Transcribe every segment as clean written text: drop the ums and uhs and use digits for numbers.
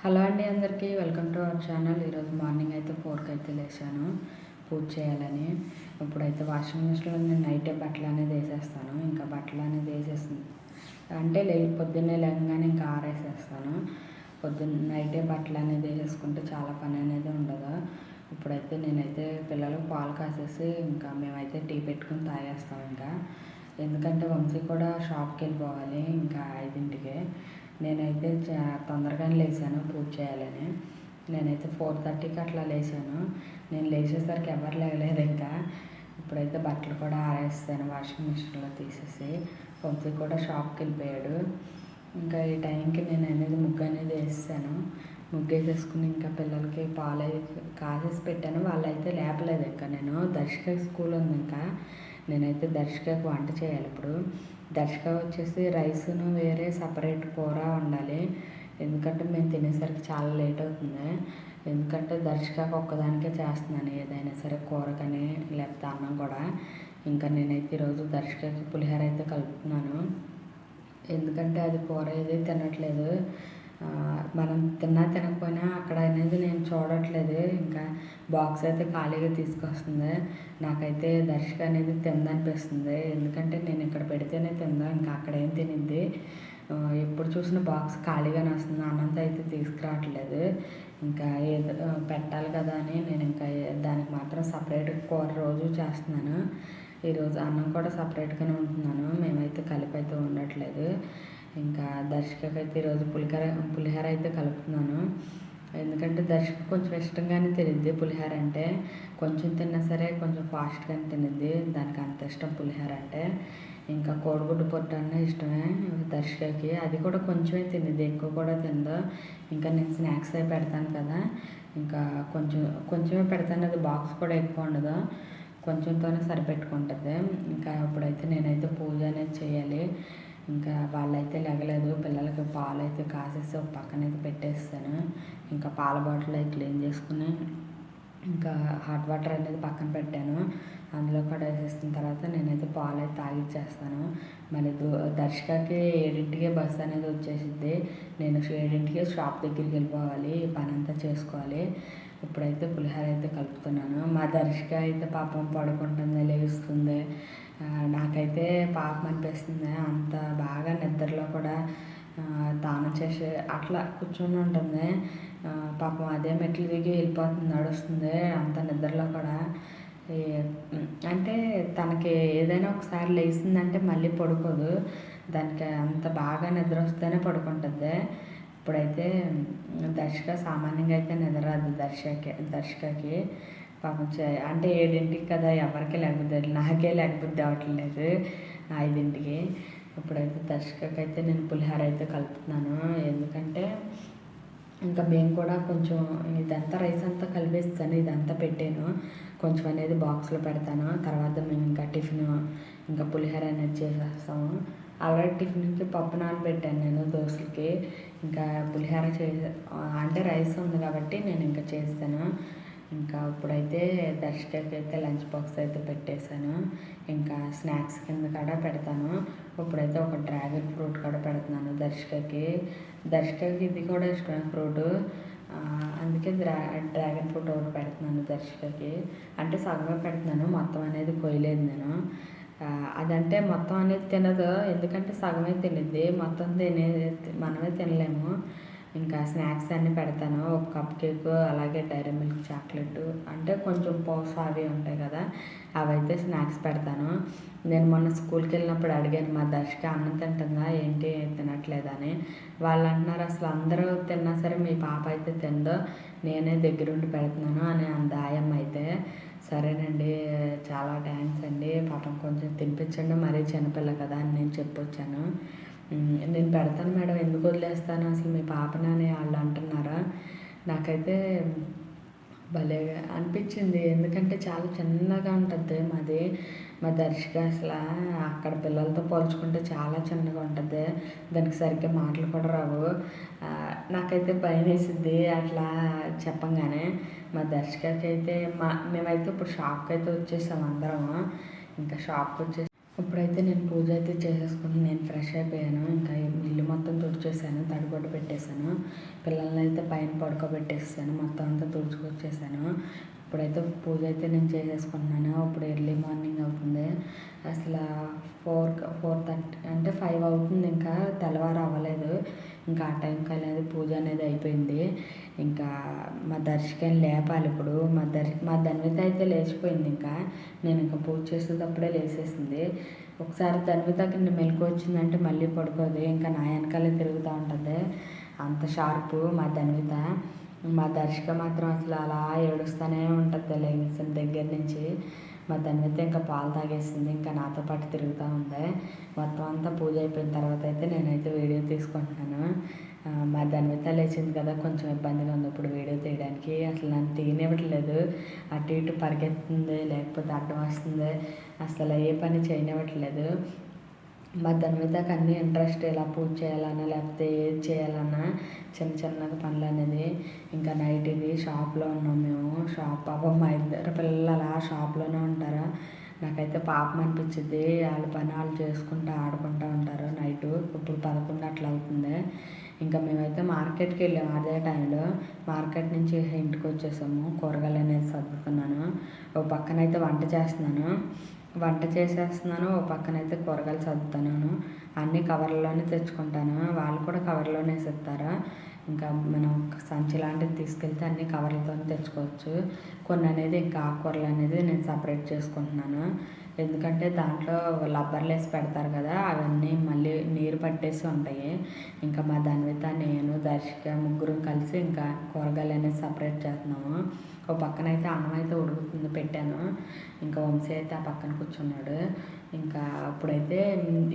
Hello అండి, అందరికీ welcome to our channel. ఈరోజు మార్నింగ్ అయితే 4కి అయితే లేచాను పూజ చేయాలని. ఇప్పుడైతే వాషింగ్ మిషన్లో నేను నైటే బట్టలు అనేది వేసేస్తాను. ఇంకా బట్టలు అనేది వేసేసింది అంటే పొద్దున్నే లేవగానే ఇంకా ఆరేసేస్తాను. నైటే బట్టలు అనేది వేసేసుకుంటే చాలా పని అనేది ఉండదు. ఇప్పుడైతే నేనైతే పిల్లలకు పాలు కాసేసి ఇంకా మేమైతే టీ పెట్టుకుని తాగేస్తాం. ఇంకా ఎందుకంటే వంశీ కూడా షాప్కి వెళ్ళిపోవాలి ఇంకా 5ంటికి. నేనైతే తొందరగానే లేచాను పూజ చేయాలని. నేనైతే 4:30కి అట్లా లేచాను. నేను లేచేసరికి ఎవరు లేగలేదు. ఇంకా ఇప్పుడైతే బట్టలు కూడా ఆరేస్తాను వాషింగ్ మిషన్లో తీసేసి. వంశీ కూడా షాప్కి వెళ్ళిపోయాడు. ఇంకా ఈ టైంకి నేను అనేది ముగ్గు అనేది వేసాను. ముగ్గు వేసేసుకుని ఇంకా పిల్లలకి పాలు కాసేసి పెట్టాను. వాళ్ళైతే లేపలేదు. ఇంకా నేను దర్శక స్కూల్ ఉంది. ఇంకా నేనైతే దర్శకకు వంట చేయాలి. ఇప్పుడు దర్శక వచ్చేసి రైస్ను వేరే సపరేట్ కూర వండాలి. ఎందుకంటే మేము తినేసరికి చాలా లేట్ అవుతుంది. ఎందుకంటే దర్శకకు ఒక్కదానికే చేస్తున్నాను ఏదైనా సరే, కూర కానీ లేకపోతే అన్నం కూడా. ఇంకా నేనైతే ఈరోజు దర్శకకి పులిహోర అయితే కలుపుతున్నాను. ఎందుకంటే అది కూర ఏది తినట్లేదు. మనం తినకపోయినా అక్కడ అనేది నేను చూడట్లేదు. ఇంకా బాక్స్ అయితే ఖాళీగా తీసుకొస్తుంది. నాకైతే దర్శక అనేది తిందనిపిస్తుంది. ఎందుకంటే నేను ఇక్కడ పెడితేనే తిందా, ఇంకా అక్కడ ఏం తినిద్ది. ఎప్పుడు చూసిన బాక్స్ ఖాళీగానే వస్తుంది. అన్నంతో అయితే తీసుకురావట్లేదు. ఇంకా ఏదో పెట్టాలి కదా అని నేను ఇంకా దానికి మాత్రం సపరేట్ కూర రోజు చేస్తున్నాను. ఈరోజు అన్నం కూడా సపరేట్గానే ఉంటున్నాను. మేమైతే కలిపి అయితే ఉండట్లేదు. ఇంకా దర్శకకైతే ఈరోజు పులిహోర అయితే కలుపుతున్నాను. ఎందుకంటే దర్శక కొంచెం ఇష్టంగానే తినిద్ది పులిహోర అంటే. కొంచెం తిన్నా సరే కొంచెం ఫాస్ట్గానే తినిద్ది. దానికి అంత ఇష్టం పులిహోర అంటే. ఇంకా కోడిగుడ్డు పొట్టు అన్న ఇష్టమే దర్శకకి. అది కూడా కొంచెమే తినిద్ది, ఎక్కువ కూడా తిందో. ఇంకా నేను స్నాక్స్ అవి పెడతాను కదా, ఇంకా కొంచెమే పెడతాను. అది బాక్స్ కూడా ఎక్కువ ఉండదు, కొంచెంతోనే సరిపెట్టుకుంటుంది. ఇంకా ఇప్పుడైతే నేనైతే పూజ అనేది చేయాలి. ఇంకా వాళ్ళైతే లెగలేదు. పిల్లలకి పాలు అయితే కాసేసి ఒక పక్కనైతే పెట్టేస్తాను. ఇంకా పాల బాటిల్ అయితే క్లీన్ చేసుకుని ఇంకా హాట్ వాటర్ అనేది పక్కన పెట్టాను. అందులో కూడా వేసేసిన తర్వాత నేనైతే పాలు అయితే తాగిచ్చేస్తాను. మళ్ళీ దర్శకకి 7ంటికే బస్సు అనేది వచ్చేసిద్ది. నేను 7ంటికే షాప్ దగ్గరికి వెళ్ళిపోవాలి, పని అంతా చేసుకోవాలి. ఇప్పుడైతే పులిహోర అయితే కలుపుతున్నాను. మా దర్శక అయితే పాపం పడుకుంటుంది, లేస్తుంది. నాకైతే పాపం అనిపిస్తుంది. అంత బాగా నిద్రలో కూడా తానం చేసి అట్లా కూర్చొని ఉంటుంది. పాపం అదే మెట్లు దిగి వెళ్ళిపోతుంది, నడుస్తుంది అంత నిద్రలో కూడా. అంటే తనకి ఏదైనా ఒకసారి లేచిందంటే మళ్ళీ పడుకోదు. దానికి అంత బాగా నిద్ర వస్తేనే పడుకుంటుంది. ఇప్పుడైతే దర్శక సామాన్యంగా అయితే నిద్ర రాదు దర్శకకి. పాపం అంటే 7ంటికి కదా, ఎవరికి లేకపోతే నాకే లేకపోతే అవ్వట్లేదు 5ంటికి. ఇప్పుడైతే దర్శకకైతే నేను పులిహోర అయితే కలుపుతున్నాను. ఎందుకంటే ఇంకా మేము కూడా కొంచెం ఇదంతా రైస్ అంతా కలిపేస్తాను, ఇదంతా పెట్టాను. కొంచెం అనేది బాక్స్లో పెడతాను. తర్వాత మేము ఇంకా టిఫిన్ ఇంకా పులిహోర అనేది చేసేస్తాము. ఆల్రెడీ టిఫిన్కి పప్పు నానబెట్టాను నేను దోశలకి. ఇంకా పులిహోర అంటే రైస్ ఉంది కాబట్టి నేను ఇంకా చేస్తాను. ఇంకా ఇప్పుడైతే దర్శకకి అయితే లంచ్ బాక్స్ అయితే పెట్టేశాను. ఇంకా స్నాక్స్ కింద కూడా పెడతాను. ఇప్పుడైతే ఒక డ్రాగన్ ఫ్రూట్ కూడా పెడుతున్నాను దర్శకకి. ఇది కూడా ఇష్టమైన ఫ్రూట్, అందుకే డ్రాగన్ ఫ్రూట్ ఒకటి పెడుతున్నాను దర్శకకి. అంటే సగమే పెడుతున్నాను, మొత్తం అనేది కొయ్యలేదు నేను. అదంటే మొత్తం అనేది తినదు, ఎందుకంటే సగమే తినిద్ది. మొత్తం మనమే తినలేము. ఇంకా స్నాక్స్ అన్నీ పెడతాను. ఒక కప్ కేక్, అలాగే డైరీ మిల్క్ చాక్లెట్, అంటే కొంచెం పోస అవి ఉంటాయి కదా, అవైతే స్నాక్స్ పెడతాను. నేను మొన్న స్కూల్కి వెళ్ళినప్పుడు అడిగాను, మా దర్శక అన్నం తింటుందా ఏంటి తినట్లేదని. వాళ్ళు అంటున్నారు, అసలు అందరూ తిన్నా సరే మీ పాప అయితే తిందో, నేనే దగ్గరుండి పెడుతున్నాను అని దాయమ్మ అయితే. సరేనండి, చాలా థ్యాంక్స్ అండి, పాపం కొంచెం తినిపించండి, మరీ చిన్నపిల్ల కదా అని నేను చెప్పొచ్చాను. నేను పెడతాను మేడం, ఎందుకు వదిలేస్తాను అసలు మీ పాపని అని వాళ్ళు అంటున్నారా. నాకైతే భలే అనిపించింది. ఎందుకంటే చాలా చిన్నగా ఉంటుంది మా దర్శక. అసలు అక్కడ పిల్లలతో పోల్చుకుంటే చాలా చిన్నగా ఉంటుంది. దానికి సరిగ్గా మాటలు కూడా రావు. నాకైతే భయం వేసిద్ది అట్లా చెప్పంగానే. మా దర్శకకి అయితే మేమైతే ఇప్పుడు షాప్కి అయితే వచ్చేసాం అందరం. ఇంకా షాప్కి ఇప్పుడైతే నేను పూజ అయితే చేసేసుకుని నేను ఫ్రెష్ అయిపోయాను. ఇంకా ఇల్లు మొత్తం తుడిచేసాను, తడిగుడ్డ పెట్టేశాను. పిల్లల్ని అయితే పైన పడుకోబెట్టేసాను, మొత్తం అంతా తుడుచుకొచ్చేసాను. ఇప్పుడైతే పూజ అయితే నేను చేసేసుకుంటున్నాను. ఇప్పుడు ఎర్లీ మార్నింగ్ అవుతుంది. అసలు 4:30 అంటే 5 అవుతుంది. ఇంకా తెల్లవారు అవ్వలేదు. ఇంకా ఆ టైంకి అనేది పూజ అనేది అయిపోయింది. ఇంకా మా దర్శికని లేపాలి ఇప్పుడు. మా ధన్విత అయితే లేచిపోయింది. ఇంకా నేను ఇంకా పూజ చేసేటప్పుడే లేసేసింది. ఒకసారి ధన్వితకి మెలకు వచ్చిందంటే మళ్ళీ పడుకోదు. ఇంకా నా వెనకాలే తిరుగుతూ ఉంటుంది. అంత షార్పు మా ధన్విత. మా దర్శిక మాత్రం అసలు అలా ఏడుస్తూనే ఉంటుంది లేచిన దగ్గర నుంచి. మా ధన్విత ఇంకా పాలు తాగేసింది. ఇంకా నాతో పాటు తిరుగుతూ ఉంది. మొత్తం అంతా పూజ అయిపోయిన తర్వాత అయితే నేనైతే వీడియో తీసుకుంటున్నాను. మా ధన్విత లేచింది కదా, కొంచెం ఇబ్బందిగా ఉంది ఇప్పుడు వీడియో తీయడానికి. అసలు నన్ను తీయనివ్వట్లేదు. అటు ఇటు పరిగెత్తుంది, లేకపోతే అడ్డం వస్తుంది. అసలు ఏ పని చేయనివ్వట్లేదు. మా ధన్వితకి అన్నీ ఇంట్రెస్ట్. ఇలా పూజ చేయాలన్నా లేకపోతే ఏది చేయాలన్నా చిన్న చిన్నగా పనులు అనేది. ఇంకా నైట్ ఇది షాప్లో ఉన్నాం మేము. పాపం మా ఇద్దరు పిల్లలు అలా షాప్లోనే ఉంటారు. నాకైతే పాపం అనిపించింది. వాళ్ళ పని వాళ్ళు చేసుకుంటూ ఆడుకుంటూ ఉంటారు నైటు. ఇప్పుడు 11 అట్లా అవుతుంది. ఇంకా మేమైతే మార్కెట్కి వెళ్ళాము అదే టైంలో. మార్కెట్ నుంచి ఇంటికి వచ్చేసాము. కూరగాయలు అనేది సర్దుతున్నాను. ఒక పక్కనైతే వంట చేసేస్తున్నాను. ఓ పక్కనైతే కూరగాయలు సర్దుతున్నాను. అన్నీ కవర్లోనే తెచ్చుకుంటాను. వాళ్ళు కూడా కవర్లోనే వేసేస్తారు. ఇంకా మనం సంచి లాంటిది తీసుకెళ్తే అన్ని కవర్లతోనే తెచ్చుకోవచ్చు. కొన్ని అనేది ఇంకా ఆకుకూరలు అనేది నేను సపరేట్ చేసుకుంటున్నాను. ఎందుకంటే దాంట్లో రబ్బర్లు వేసి పెడతారు కదా, అవన్నీ మళ్ళీ నీరు పట్టేసి ఉంటాయి. ఇంకా మా ధన్విత, నేను, దర్శిక ముగ్గురం కలిసి ఇంకా కూరగాయలు అనేది సపరేట్ చేస్తున్నాము. ఒక పక్కన అయితే అన్నం అయితే ఉడుకుతుంది పెట్టాను. ఇంకా వంశీ అయితే ఆ పక్కన కూర్చున్నాడు. ఇంకా అప్పుడైతే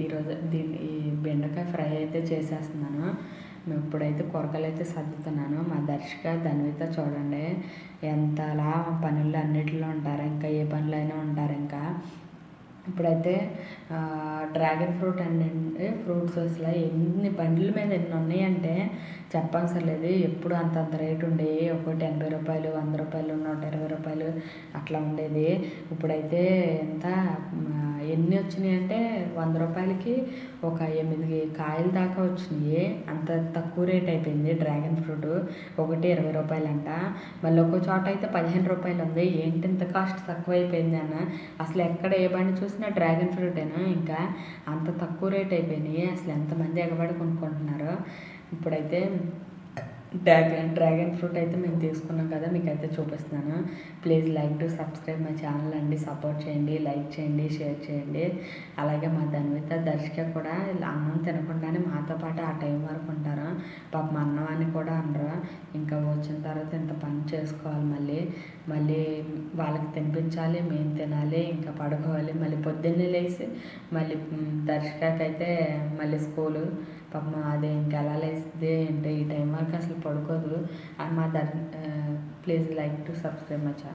ఈరోజు ఈ బెండకాయ ఫ్రై అయితే చేసేస్తున్నాను. ఇప్పుడైతే కూరగాయలు అయితే సర్దుతున్నాను. మా దర్శిక, ధన్విత చూడండి ఎంతలా పనుల్లో అన్నిటిలో ఉంటారు. ఇంకా ఏ పనులు అయినా ఉంటారు. ఇంకా ఇప్పుడైతే డ్రాగన్ ఫ్రూట్ అండి, ఫ్రూట్స్ అసలు ఎన్ని బండ్ల మీద ఎన్ని ఉన్నాయంటే చెప్పవసరం లేదు. ఎప్పుడు అంతంత రేటు ఉండేవి. ఒకటి 80 రూపాయలు, 100 రూపాయలు, 120 రూపాయలు అట్లా ఉండేది. ఇప్పుడైతే ఎంత ఎన్ని వచ్చినాయి అంటే 100 రూపాయలకి ఒక 8 కాయలు దాకా వచ్చినాయి. అంత తక్కువ రేట్ అయిపోయింది డ్రాగన్ ఫ్రూట్. ఒకటి 20 రూపాయలు అంట. మళ్ళీ ఒక్కో చోట అయితే 15 రూపాయలు ఉంది. ఏంటి ఇంత కాస్ట్ తక్కువ అయిపోయింది అన్న. అసలు ఎక్కడ ఏ బండి చూసినా డ్రాగన్ ఫ్రూటేనా. ఇంకా అంత తక్కువ రేట్ అయిపోయినాయి. అసలు ఎంతమంది ఎగబడి కొనుక్కుంటున్నారు. ఇప్పుడైతే డ్రాగన్ ఫ్రూట్ అయితే మేము తీసుకున్నాం కదా, మీకైతే చూపిస్తున్నాను. Please like to subscribe my channel అండి. సపోర్ట్ చేయండి, లైక్ చేయండి, షేర్ చేయండి. అలాగే మా ధన్విత, దర్శిక కూడా అన్నం తినకుండానే మాతో పాటు ఆ టైం వరకు ఉంటారు. పాపం అన్నం అని కూడా అనరు. ఇంకా వచ్చిన తర్వాత ఇంత పని చేసుకోవాలి. మళ్ళీ వాళ్ళకి తినిపించాలి, మేము తినాలి, ఇంకా పడుకోవాలి. మళ్ళీ పొద్దున్నే లేచి మళ్ళీ దర్శికకైతే మళ్ళీ స్కూలు. పాపం అది ఇంకెలా లేస్తుంది అంటే ఈ టైం వరకు అసలు పడుకోదు. Please like to subscribe my channel.